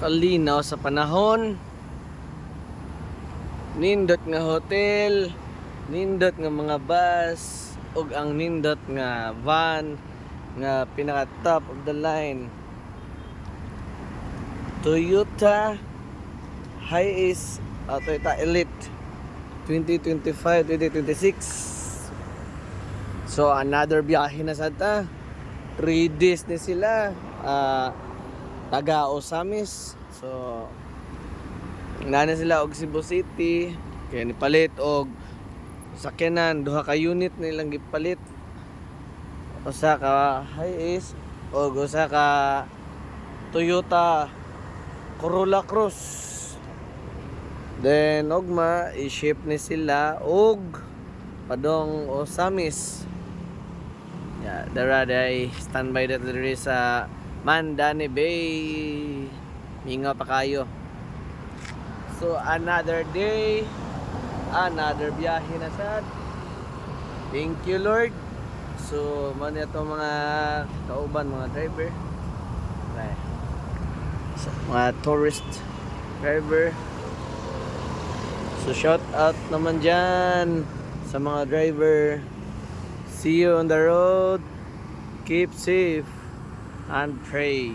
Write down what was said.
kalinaw sa panahon, nindot nga hotel, nindot nga mga bus, ug ang nindot nga van nga pinaka top of the line Toyota Hiace, Toyota Elite 2025-2026. So another biyahe na sa ta. 3 days ni sila taga Osamis. So nana sila og Cebu City kaya nipalit og sakyanan, duha ka unit nilang gipalit, usa ka Hiace og usa ka Toyota Corolla Cross. Then ugma i-ship ni sila og padong Osamis. Yeah, dara day standby that diri sa Mandani Bay. Mingaw pa kayo. So another day, another biyahe na sad. Thank you Lord. So man ito mga kauban, mga driver. Okay. So, mga tourist driver. So shout out naman dyan sa mga driver. See you on the road. Keep safe and pray.